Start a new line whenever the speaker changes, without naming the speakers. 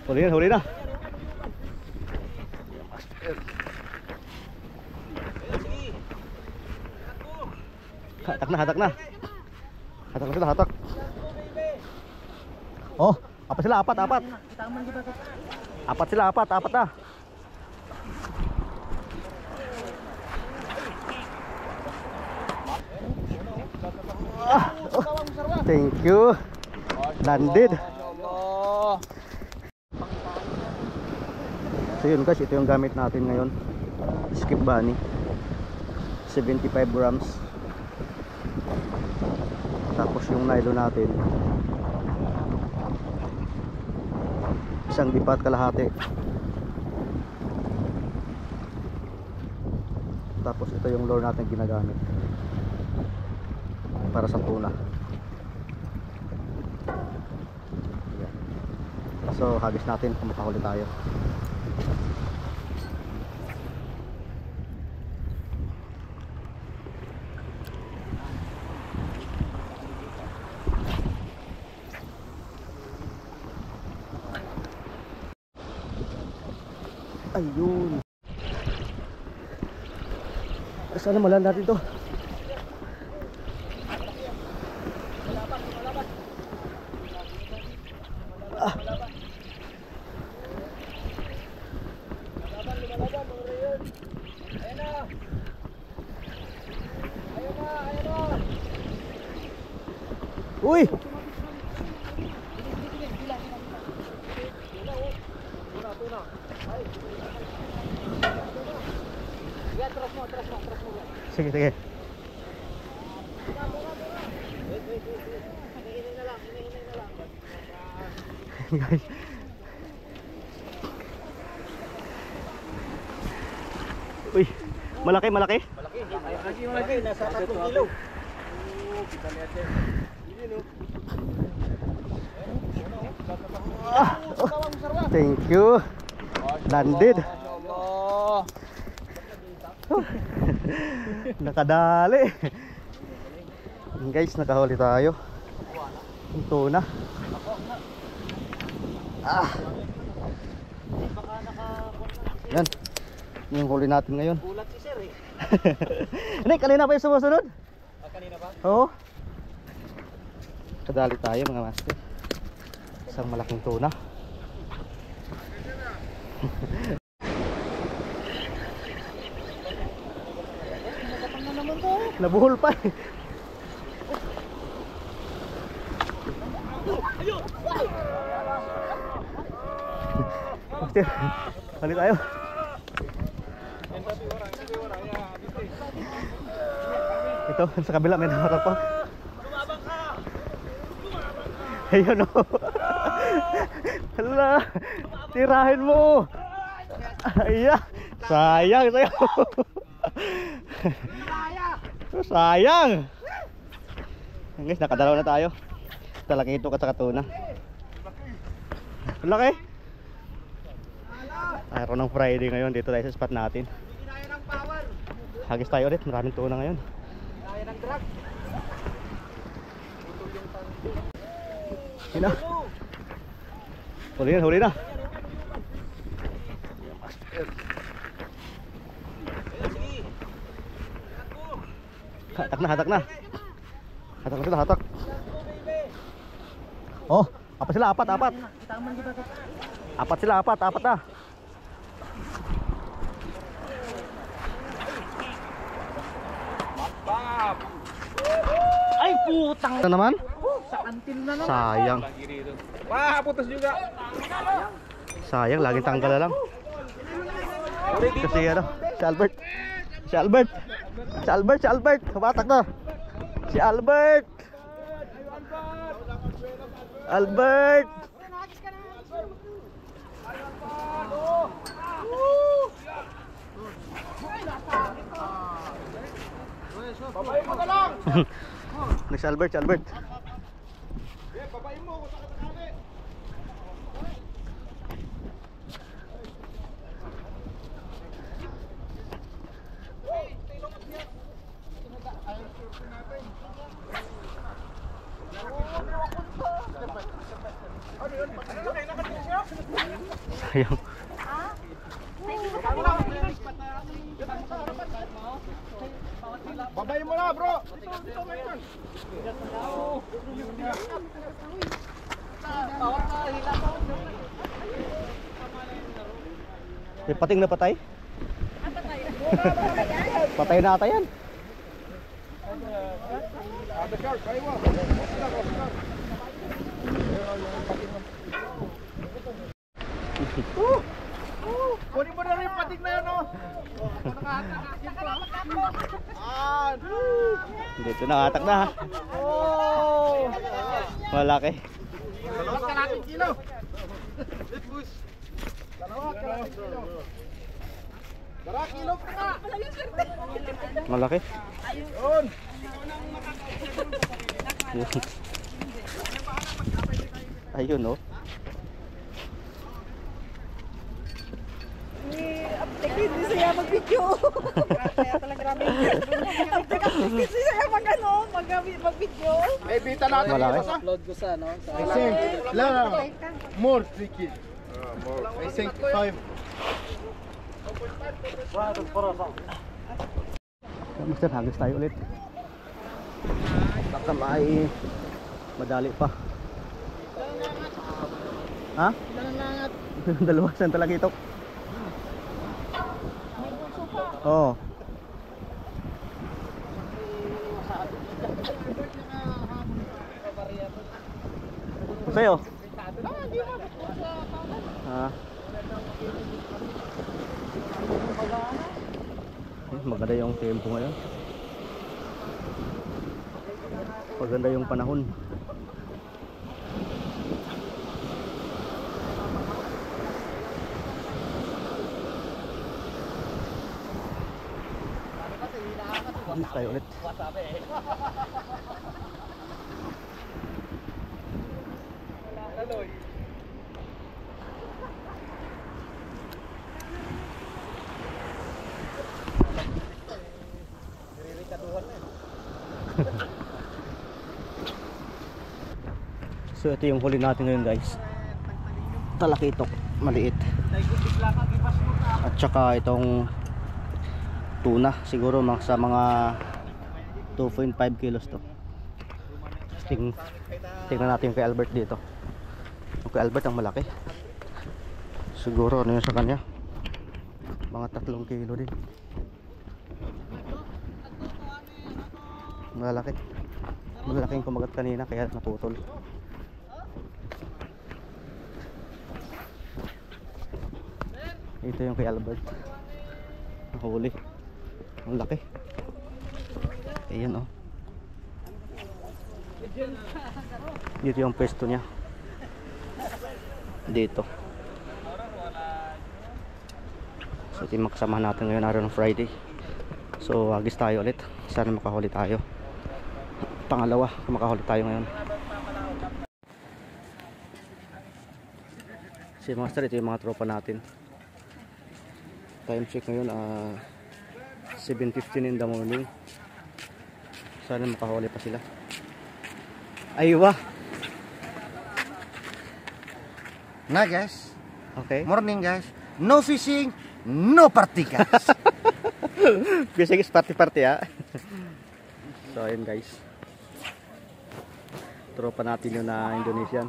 Huli na, huli na. Hatak na, hatak na. Hatak na sila, hatak. Oh, apat sila, apat. Apat sila, apat na. Thank you. Landed. So yun guys, ito yung gamit natin ngayon. Skip bunny 75 grams. Tapos yung nylon natin isang dipat kalahati. Tapos ito yung lure natin ginagamit para sa tuna. So hagis natin kung makahuli tayo. Ayun. Sana malan natin to. Uy! Sige, sige. Guys. Uy, malaki. Malaki, nasa 3 kilo. Kita lihat deh. Thank you. Landed. Nakadali. Guys, nakahuli tayo. Yung tuna. Yan. Yung huli natin ngayon. Gulat si sir eh. Hindi, kanina pa yung sumusunod. Kanina pa? Oo. Kadali tayo mga master. Isang malaking tuna. Nabuhol pa eh. Master, balik tayo. Ito, sa kabila may nakatak pa. Ayun o. Hala, tirahin mo. Ayan, sayang sa'yo. Sayang. Guys, nakadalaw na tayo. Talaki ito at tuna. Laki. Araw ng Friday ngayon, dito tayo sa spot natin. Hagis tayo ulit, maraming tuna ngayon. Hina. Huli na, huli na. Hatak na, hatak na. Hatak na sila, hatak. Oh, apat sila, apat. Apat sila, apat na. Ay, putang. Ito naman? Sa kantin na naman. Sayang.
Putus juga.
Sayang, laging tanggal na lang. Kasi ano, si Albert, humatak na. Si Albert.
Babayin mo ka lang.
Next Albert.
Babayin mo kung saan ka nakali. Ano yun?
Sayang.
Babay mo na, bro.
May pating na patay? Patay na ata yan.
Ada shark, kayo mo. Kunin mo na rin yung pating na yun, oh.
Dito nakatak na ha.
Oh!
Malaki.
Dalawa kalating kilo. Dalawa kalating kilo. Dara kilo pa nga.
Malaki.
Yun.
Ayun oh.
Hindi siya mag-video. Kaya talaga grabe. Hindi siya mag-video.
May bita natin
Malaki.
dito sa.
Upload ko sa ano, sa
I think, more 3 kilos. I think 5.
Mister, hagis tayo ulit. Baka may madali pa. Ha? Dalawa saan talaga ito? Oo. Sa'yo? Ha? Maganda yung tempo ngayon. Maganda yung panahon. Alis tayo ulit. So ito yung huli natin ngayon guys. Talakitok, maliit. At saka itong tuna, siguro sa mga 2.5 kilos to. Tingnan natin yung kay Albert dito. Yung kay Albert ang malaki. Siguro ano yun sa kanya, mga 3 kilo din. Malaki. Malaking kumagat kanina kaya naputol. Ito yung kay Albert. Nakahuli. Ang laki. Ayan oh. Dito yung pwesto niya. Dito. So ito yung makasamahan natin ngayon araw ng Friday. So agis tayo ulit. Sana makahuli tayo. Pangalawa makahuli tayo ngayon. Si Master, ito yung mga tropa natin. Time check ngayon 7:15 in the morning. Sana makahuli pa sila. Aywa.
Nah guys,
Okay.
morning guys. No fishing, no party guys.
Fishing is party ha. So ayun guys. Tropa natin yun na Indonesian.